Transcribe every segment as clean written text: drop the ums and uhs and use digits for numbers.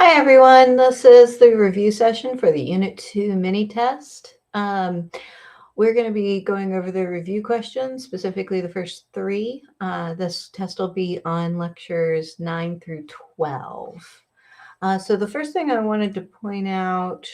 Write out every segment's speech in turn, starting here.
Hi, everyone. This is the review session for the Unit 2 mini test. We're going to be going over the review questions, specifically the first three. This test will be on lectures 9 through 12. So the first thing I wanted to point out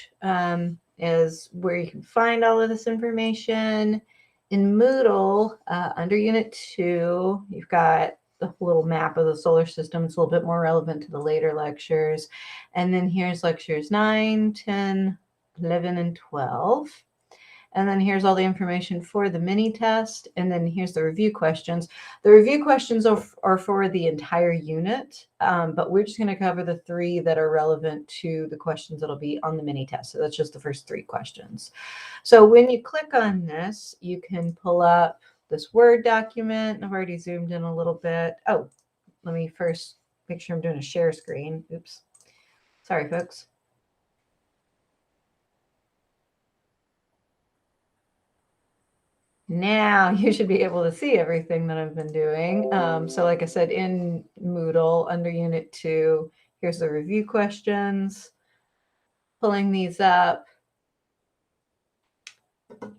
is where you can find all of this information. In Moodle, under Unit 2, you've got the little map of the solar system. It's a little bit more relevant to the later lectures. And then here's lectures 9, 10, 11, and 12. And then here's all the information for the mini test. And then here's the review questions. The review questions are for the entire unit, but we're just going to cover the three that are relevant to the questions that'll be on the mini test. So that's just the first three questions. So when you click on this, you can pull up this Word document. I've already zoomed in a little bit. Oh, let me first make sure I'm doing a share screen. Oops. Sorry, folks. Now you should be able to see everything that I've been doing. So like I said, in Moodle under Unit 2, here's the review questions. Pulling these up,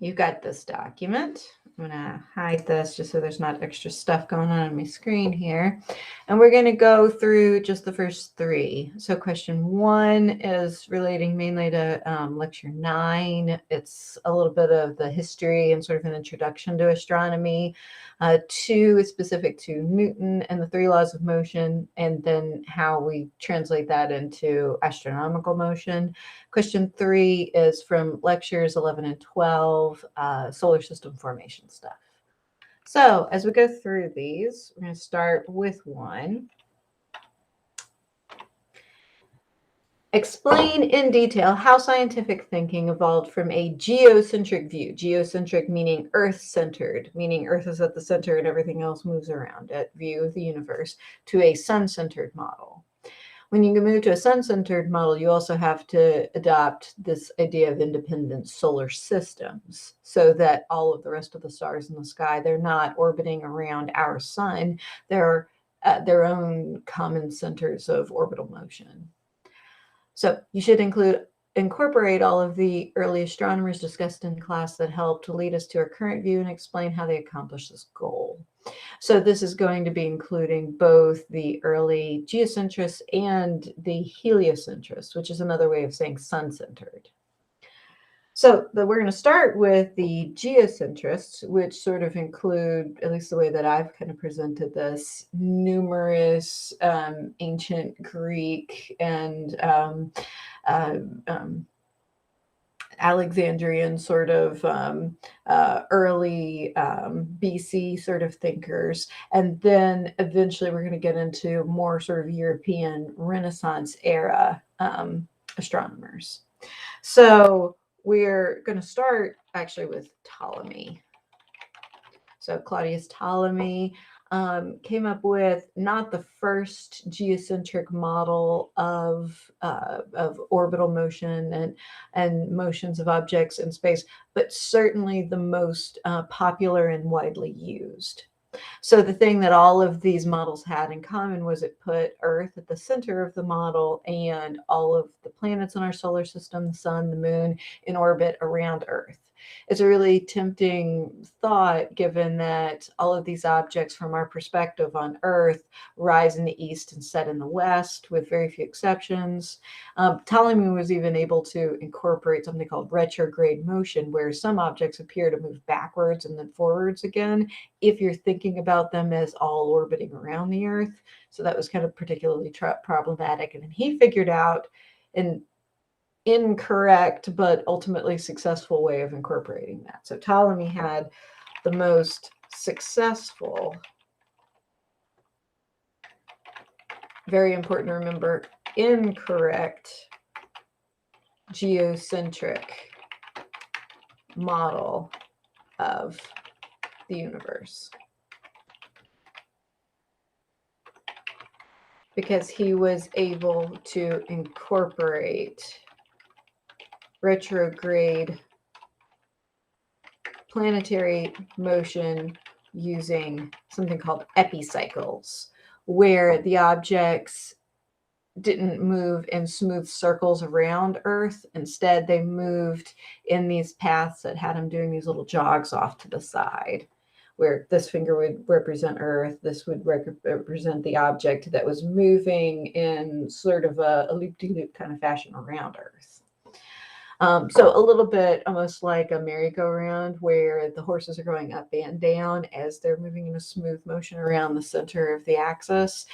you've got this document. I'm going to hide this just so there's not extra stuff going on my screen here. And we're going to go through just the first three. So question 1 is relating mainly to lecture 9. It's a little bit of the history and sort of an introduction to astronomy. 2 is specific to Newton and the 3 laws of motion, and then how we translate that into astronomical motion. Question 3 is from lectures 11 and 12, solar system formation stuff. So as we go through these, we're going to start with 1. Explain in detail how scientific thinking evolved from a geocentric view. Geocentric meaning Earth-centered, meaning Earth is at the center and everything else moves around it, view of the universe, to a sun-centered model. When you move to a sun-centered model, you also have to adopt this idea of independent solar systems so that all of the rest of the stars in the sky, they're not orbiting around our sun. They're their own common centers of orbital motion. So you should incorporate all of the early astronomers discussed in class that helped to lead us to our current view and explain how they accomplished this goal. So this is going to be including both the early geocentrists and the heliocentrists, which is another way of saying sun-centered. So we're going to start with the geocentrists, which sort of include, at least the way that I've kind of presented this, numerous ancient Greek and Alexandrian sort of early BC sort of thinkers. And then eventually we're going to get into more sort of European Renaissance era astronomers. So we're going to start actually with Ptolemy. So Claudius Ptolemy came up with not the first geocentric model of orbital motion and motions of objects in space, but certainly the most popular and widely used. So the thing that all of these models had in common was it put Earth at the center of the model and all of the planets in our solar system, the sun, the moon, in orbit around Earth. It's a really tempting thought given that all of these objects from our perspective on Earth rise in the east and set in the west with very few exceptions. Ptolemy was even able to incorporate something called retrograde motion, where some objects appear to move backwards and then forwards again if you're thinking about them as all orbiting around the Earth. So that was kind of particularly problematic. And then he figured out an incorrect but ultimately successful way of incorporating that. So Ptolemy had the most successful, very important to remember, incorrect geocentric model of the universe, because he was able to incorporate retrograde planetary motion using something called epicycles, where the objects didn't move in smooth circles around Earth. Instead, they moved in these paths that had them doing these little jogs off to the side, where this finger would represent Earth, this would represent the object that was moving in sort of a loop-de-loop kind of fashion around Earth. So a little bit almost like a merry-go-round where the horses are going up and down as they're moving in a smooth motion around the center of the axis.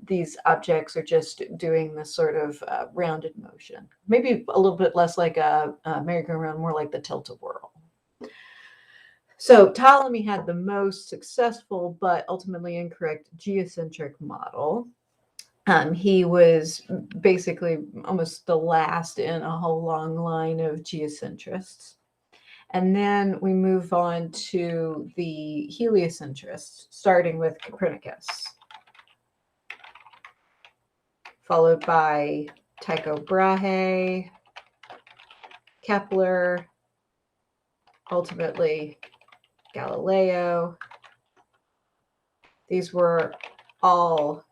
These objects are just doing this sort of rounded motion, maybe a little bit less like a merry-go-round, more like the tilt-a-whirl. So Ptolemy had the most successful but ultimately incorrect geocentric model. He was basically almost the last in a whole long line of geocentrists. And then we move on to the heliocentrists, starting with Copernicus, followed by Tycho Brahe, Kepler, ultimately Galileo. These were all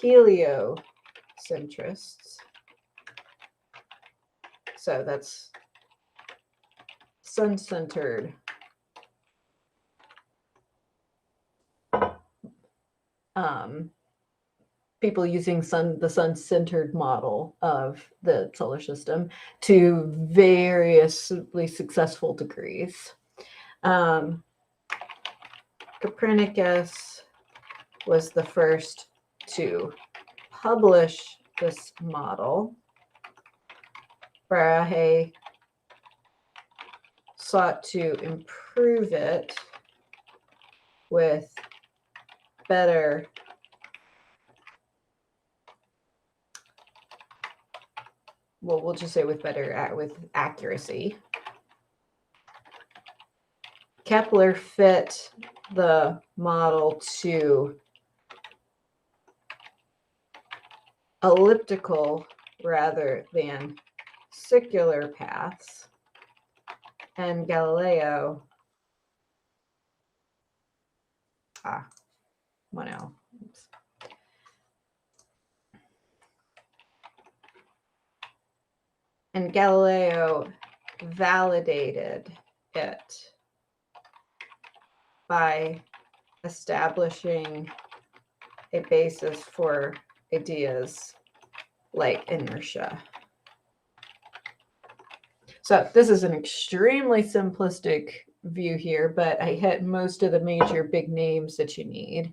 heliocentrists. So that's sun-centered. People using the sun-centered model of the solar system to variously successful degrees. Copernicus was the first to publish this model. Brahe sought to improve it with better we'll just say with accuracy. Kepler fit the model to elliptical rather than circular paths, and Galileo, oops. And Galileo validated it by establishing a basis for ideas like inertia. So this is an extremely simplistic view here, but I hit most of the major big names that you need.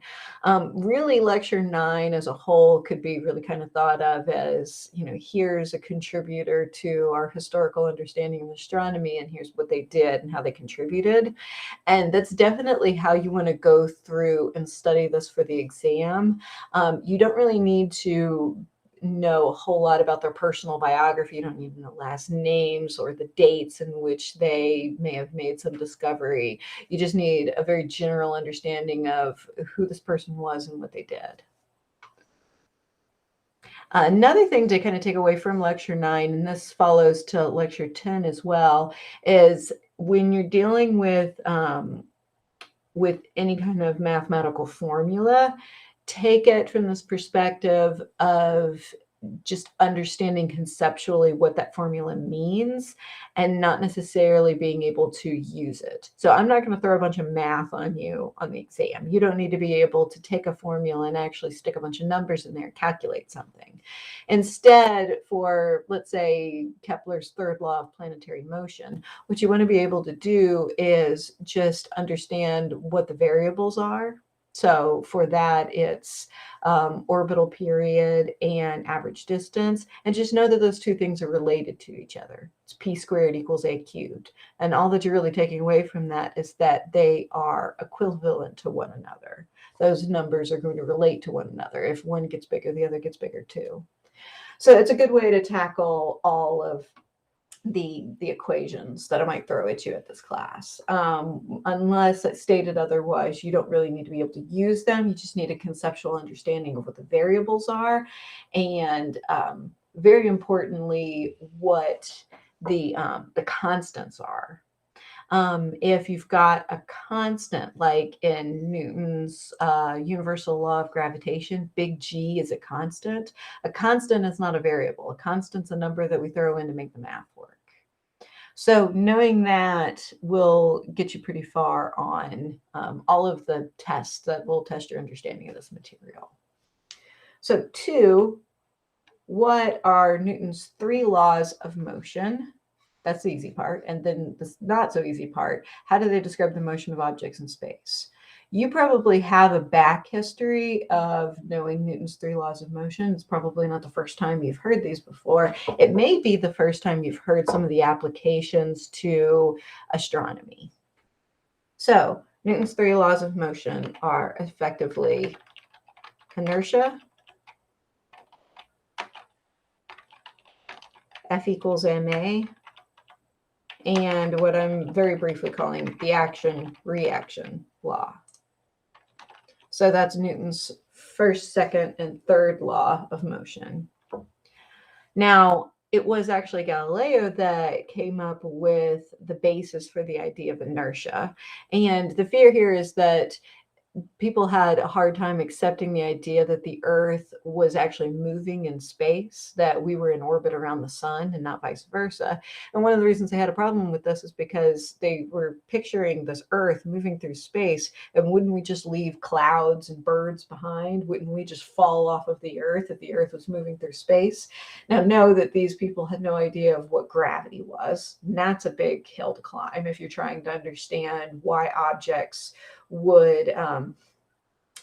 Really, lecture 9 as a whole could be really kind of thought of as, here's a contributor to our historical understanding of astronomy, and here's what they did and how they contributed. And that's definitely how you want to go through and study this for the exam. You don't really need to know a whole lot about their personal biography. You don't need to know last names or the dates in which they may have made some discovery. You just need a very general understanding of who this person was and what they did. Another thing to kind of take away from lecture 9, and this follows to lecture 10 as well, is when you're dealing with any kind of mathematical formula, take it from this perspective of just understanding conceptually what that formula means and not necessarily being able to use it. So I'm not going to throw a bunch of math on you on the exam. You don't need to be able to take a formula and actually stick a bunch of numbers in there and calculate something. Instead, for, let's say, Kepler's third law of planetary motion, what you want to be able to do is just understand what the variables are. So for that, it's orbital period and average distance. And just know that those two things are related to each other. It's p squared equals a cubed. And all that you're really taking away from that is that they are equivalent to one another. Those numbers are going to relate to one another. If one gets bigger, the other gets bigger too. So it's a good way to tackle all of the equations that I might throw at you at this class. Unless it's stated otherwise, you don't really need to be able to use them. You just need a conceptual understanding of what the variables are, and very importantly, what the constants are. If you've got a constant, like in Newton's universal law of gravitation, big G is a constant. A constant is not a variable. A constant's a number that we throw in to make the math work. So knowing that will get you pretty far on all of the tests that will test your understanding of this material. So 2, what are Newton's 3 laws of motion? That's the easy part. And then the not so easy part, how do they describe the motion of objects in space? You probably have a back history of knowing Newton's 3 laws of motion. It's probably not the first time you've heard these before. It may be the first time you've heard some of the applications to astronomy. So Newton's 3 laws of motion are effectively inertia, F equals ma, and what I'm very briefly calling the action-reaction law. So that's Newton's first, second, and third law of motion. Now, it was actually Galileo that came up with the basis for the idea of inertia. And the fear here is that people had a hard time accepting the idea that the Earth was actually moving in space, that we were in orbit around the sun and not vice versa. And one of the reasons they had a problem with this is because they were picturing this Earth moving through space, and wouldn't we just leave clouds and birds behind? Wouldn't we just fall off of the Earth if the Earth was moving through space? Now, know that these people had no idea of what gravity was. And that's a big hill to climb if you're trying to understand why objects would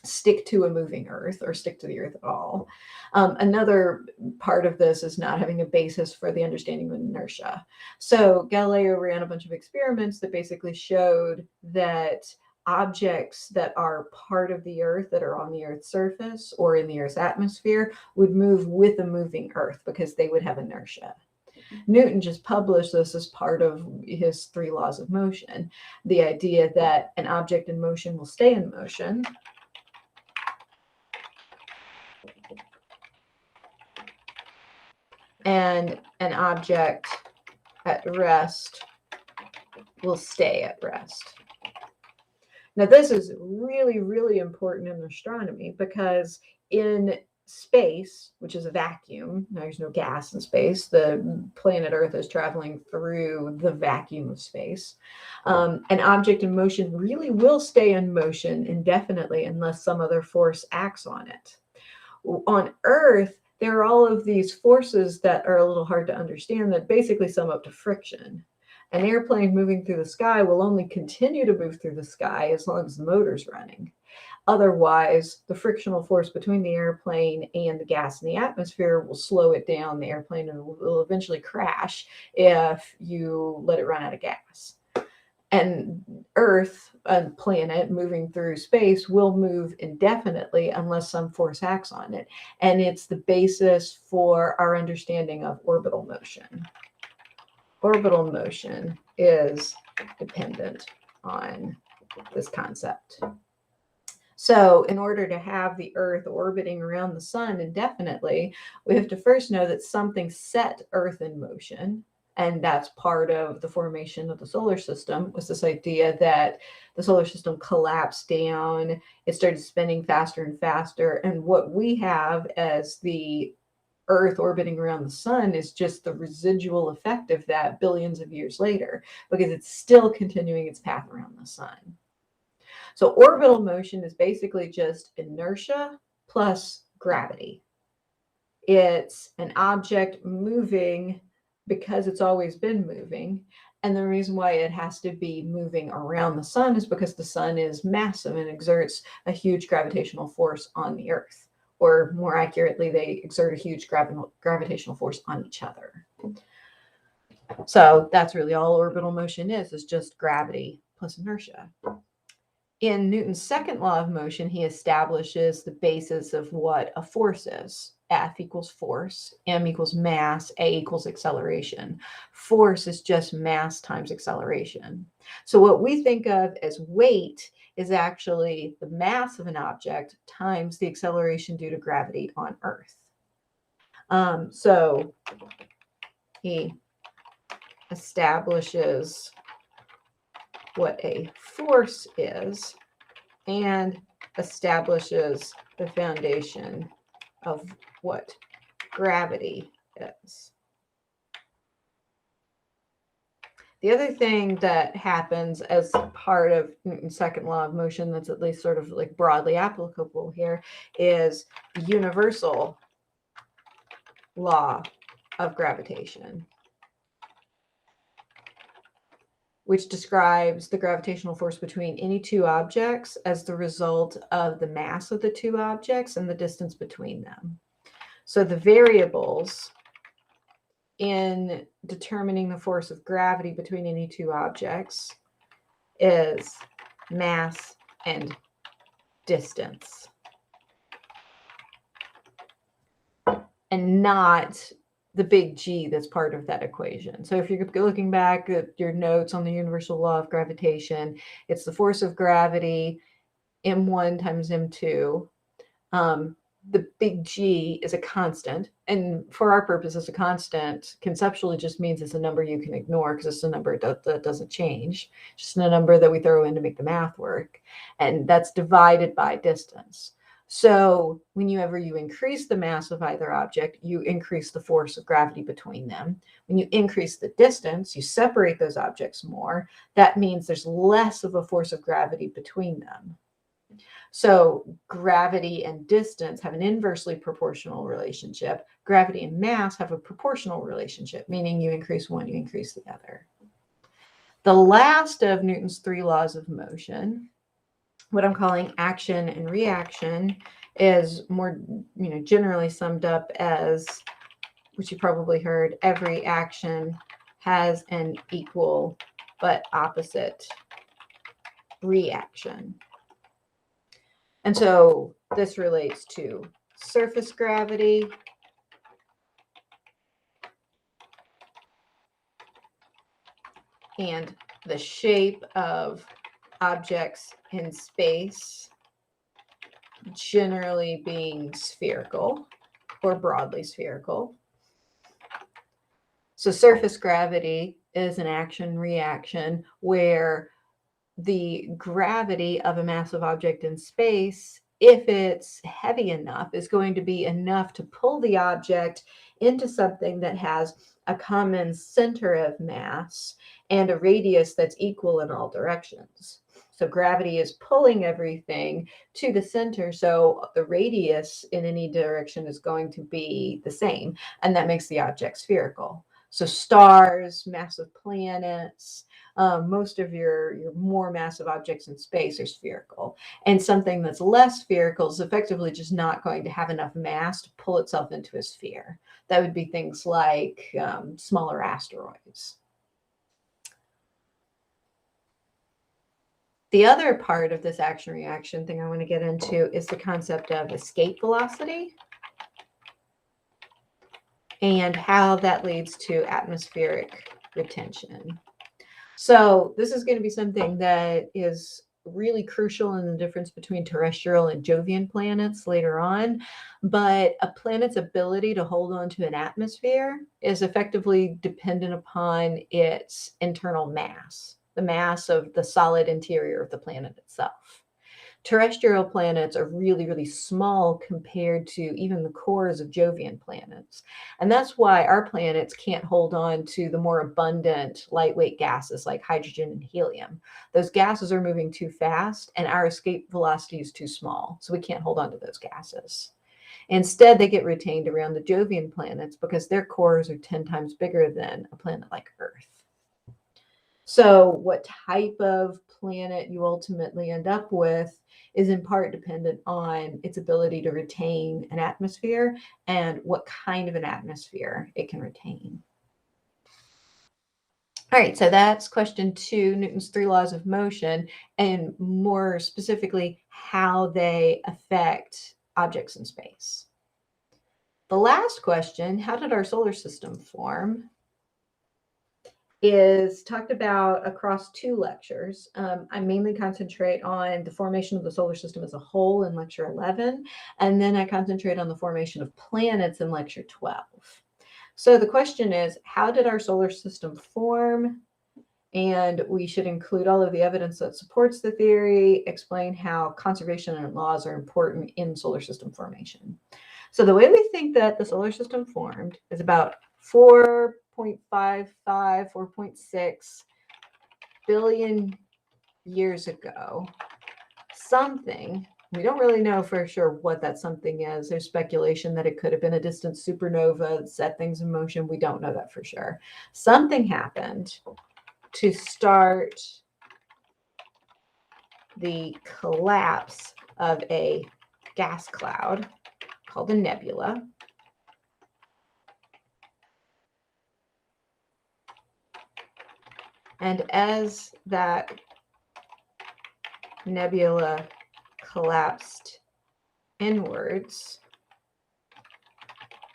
stick to a moving Earth or stick to the Earth at all. Another part of this is not having a basis for the understanding of inertia. So Galileo ran a bunch of experiments that basically showed that objects that are part of the Earth, that are on the Earth's surface or in the Earth's atmosphere, would move with a moving Earth because they would have inertia. Newton just published this as part of his 3 laws of motion. The idea that an object in motion will stay in motion, and an object at rest will stay at rest. Now, this is really, really important in astronomy because in space, which is a vacuum, there's no gas in space, the planet Earth is traveling through the vacuum of space. An object in motion really will stay in motion indefinitely unless some other force acts on it. On Earth, there are all of these forces that are a little hard to understand that basically sum up to friction. An airplane moving through the sky will only continue to move through the sky as long as the motor's running. Otherwise, the frictional force between the airplane and the gas in the atmosphere will slow it down. The airplane will eventually crash if you let it run out of gas. And Earth, a planet moving through space, will move indefinitely unless some force acts on it. And it's the basis for our understanding of orbital motion. Orbital motion is dependent on this concept. So in order to have the Earth orbiting around the sun indefinitely, we have to first know that something set Earth in motion. And that's part of the formation of the solar system, was this idea that the solar system collapsed down. It started spinning faster and faster. And what we have as the Earth orbiting around the sun is just the residual effect of that billions of years later, because it's still continuing its path around the sun. So orbital motion is basically just inertia plus gravity. It's an object moving because it's always been moving. And the reason why it has to be moving around the sun is because the sun is massive and exerts a huge gravitational force on the Earth. Or more accurately, they exert a huge gravitational force on each other. So that's really all orbital motion is just gravity plus inertia. In Newton's second law of motion, he establishes the basis of what a force is. F equals force, m equals mass, a equals acceleration. Force is just mass times acceleration. So what we think of as weight is actually the mass of an object times the acceleration due to gravity on Earth. So he establishes what a force is and establishes the foundation of what gravity is. The other thing that happens as part of Newton's second law of motion that's at least sort of like broadly applicable here is the universal law of gravitation, which describes the gravitational force between any two objects as the result of the mass of the two objects and the distance between them. So the variables in determining the force of gravity between any two objects is mass and distance, and not the big G that's part of that equation. So if you're looking back at your notes on the universal law of gravitation, it's the force of gravity, m1 times m2. The big G is a constant, and for our purposes, a constant conceptually just means it's a number you can ignore because it's a number that doesn't change, just a number that we throw in to make the math work, and that's divided by distance. So whenever you increase the mass of either object, you increase the force of gravity between them. When you increase the distance, you separate those objects more. That means there's less of a force of gravity between them. So gravity and distance have an inversely proportional relationship. Gravity and mass have a proportional relationship, meaning you increase one, you increase the other. The last of Newton's three laws of motion, what I'm calling action and reaction, is more, generally summed up as, which you probably heard, every action has an equal but opposite reaction. And so this relates to surface gravity and the shape of objects in space generally being spherical or broadly spherical. So surface gravity is an action-reaction where the gravity of a massive object in space, if it's heavy enough, is going to be enough to pull the object into something that has a common center of mass and a radius that's equal in all directions. So gravity is pulling everything to the center, so the radius in any direction is going to be the same, and that makes the object spherical. So stars, massive planets, most of your more massive objects in space are spherical. And something that's less spherical is effectively just not going to have enough mass to pull itself into a sphere. That would be things like smaller asteroids. The other part of this action-reaction thing I want to get into is the concept of escape velocity and how that leads to atmospheric retention. So this is going to be something that is really crucial in the difference between terrestrial and Jovian planets later on. But a planet's ability to hold on to an atmosphere is effectively dependent upon its internal mass, the mass of the solid interior of the planet itself. Terrestrial planets are really, really small compared to even the cores of Jovian planets. And that's why our planets can't hold on to the more abundant lightweight gases like hydrogen and helium. Those gases are moving too fast and our escape velocity is too small. So we can't hold on to those gases. Instead, they get retained around the Jovian planets because their cores are 10 times bigger than a planet like Earth. So what type of planet you ultimately end up with is in part dependent on its ability to retain an atmosphere and what kind of an atmosphere it can retain. All right, so that's question 2, Newton's three laws of motion, and more specifically, how they affect objects in space. The last question, how did our solar system form, is talked about across 2 lectures. I mainly concentrate on the formation of the solar system as a whole in lecture 11, and then I concentrate on the formation of planets in lecture 12. So the question is, how did our solar system form, And we should include all of the evidence that supports the theory, explain how conservation and laws are important in solar system formation. So the way we think that the solar system formed is about 4.55, 4.6 billion years ago. Something, we don't really know for sure what that something is. There's speculation that it could have been a distant supernova that set things in motion. We don't know that for sure. Something happened to start the collapse of a gas cloud called a nebula. And as that nebula collapsed inwards,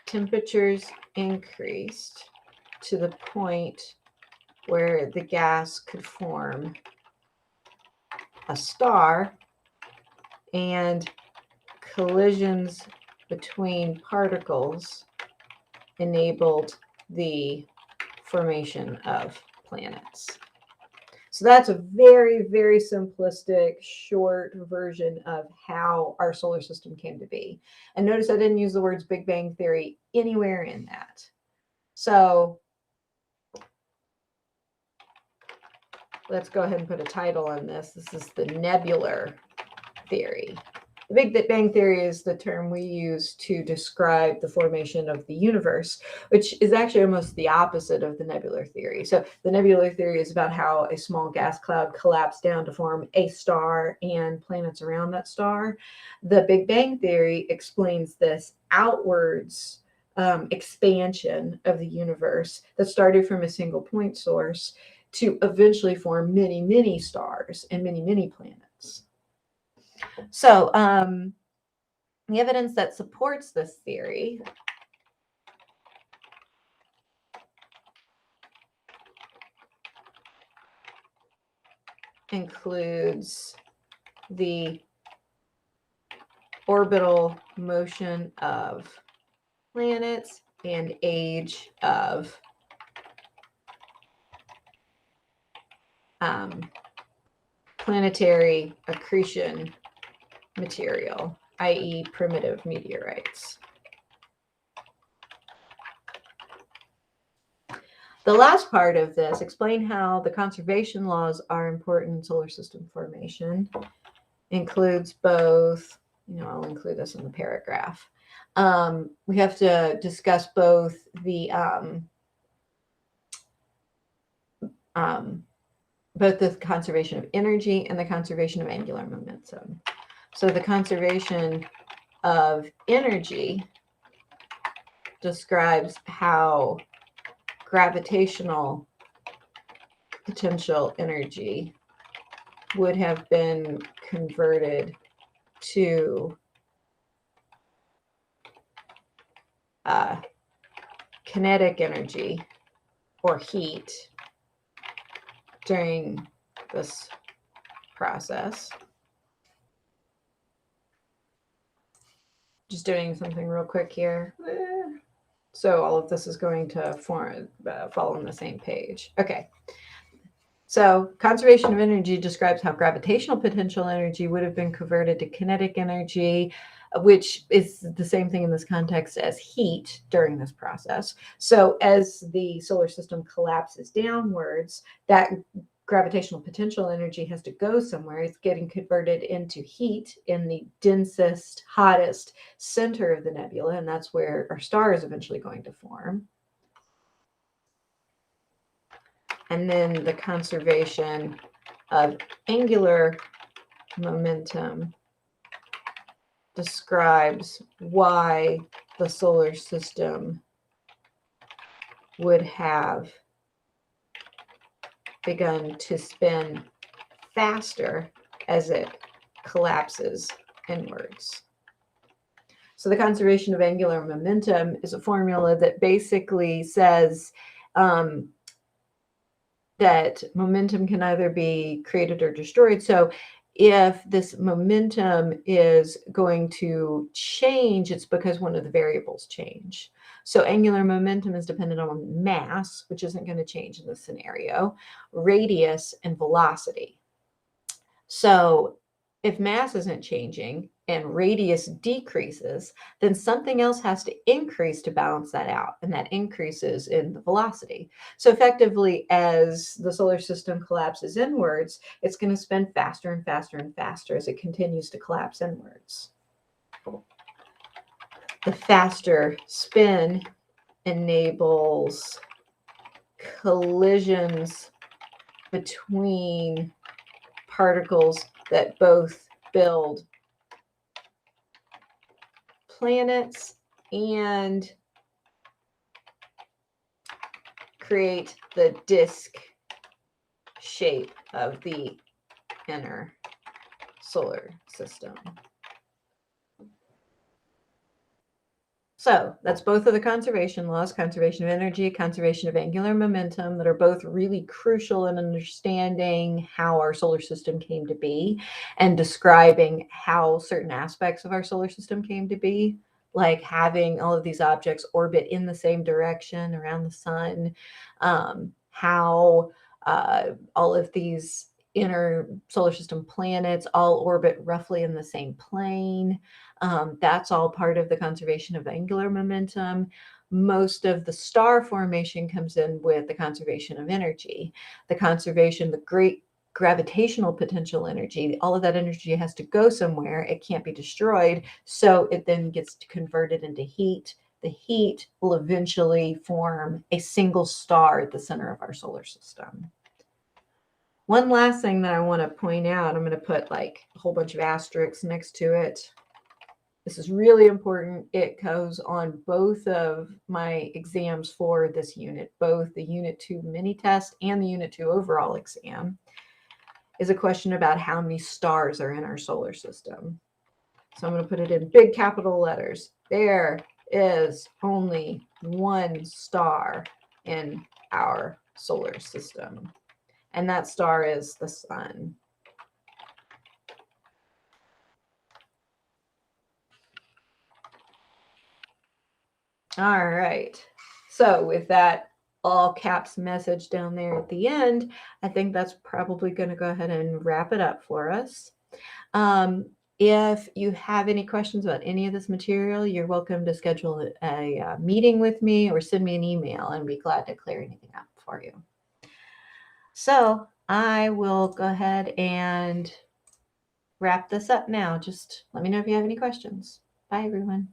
temperatures increased to the point where the gas could form a star, and collisions between particles enabled the formation of planets. So that's a very, very simplistic, short version of how our solar system came to be. And notice I didn't use the words Big Bang Theory anywhere in that. So let's go ahead and put a title on this. This is the nebular theory. The Big Bang Theory is the term we use to describe the formation of the universe, which is actually almost the opposite of the nebular theory. So the nebular theory is about how a small gas cloud collapsed down to form a star and planets around that star. The Big Bang Theory explains this outwards expansion of the universe that started from a single point source to eventually form many, many stars and many, many planets. So the evidence that supports this theory includes the orbital motion of planets and age of planetary accretion material, i.e. primitive meteorites. The last part of this, explain how the conservation laws are important in solar system formation, includes both, I'll include this in the paragraph. We have to discuss both the conservation of energy and the conservation of angular momentum. So the conservation of energy describes how gravitational potential energy would have been converted to kinetic energy or heat during this process. Just doing something real quick here. So all of this is going to follow on the same page. Okay. So conservation of energy describes how gravitational potential energy would have been converted to kinetic energy, which is the same thing in this context as heat during this process. So as the solar system collapses downwards, that gravitational potential energy has to go somewhere. It's getting converted into heat in the densest, hottest center of the nebula, and that's where our star is eventually going to form. And then the conservation of angular momentum describes why the solar system would have begun to spin faster as it collapses inwards. So the conservation of angular momentum is a formula that basically says that momentum can either be created or destroyed. So if this momentum is going to change, it's because one of the variables change. So angular momentum is dependent on mass, which isn't going to change in this scenario, radius, and velocity. So if mass isn't changing and radius decreases, then something else has to increase to balance that out, and that increases in the velocity. So effectively, as the solar system collapses inwards, it's going to spin faster and faster and faster as it continues to collapse inwards. The faster spin enables collisions between particles that both build planets and create the disk shape of the inner solar system. So that's both of the conservation laws, conservation of energy, conservation of angular momentum, that are both really crucial in understanding how our solar system came to be and describing how certain aspects of our solar system came to be, like having all of these objects orbit in the same direction around the sun, how all of these inner solar system planets all orbit roughly in the same plane. That's all part of the conservation of angular momentum. Most of the star formation comes in with the conservation of energy, the conservation, the great gravitational potential energy. All of that energy has to go somewhere. It can't be destroyed. So it then gets converted into heat. The heat will eventually form a single star at the center of our solar system. One last thing that I want to point out, I'm going to put like a whole bunch of asterisks next to it. This is really important. It goes on both of my exams for this unit, both the Unit 2 mini test and the Unit 2 overall exam, is a question about how many stars are in our solar system. So I'm going to put it in big capital letters. There is only one star in our solar system, and that star is the sun. All right. So with that all caps message down there at the end, I think that's probably going to go ahead and wrap it up for us. If you have any questions about any of this material, you're welcome to schedule a meeting with me or send me an email, and be glad to clear anything up for you. So I will go ahead and wrap this up now. Just let me know if you have any questions. Bye, everyone.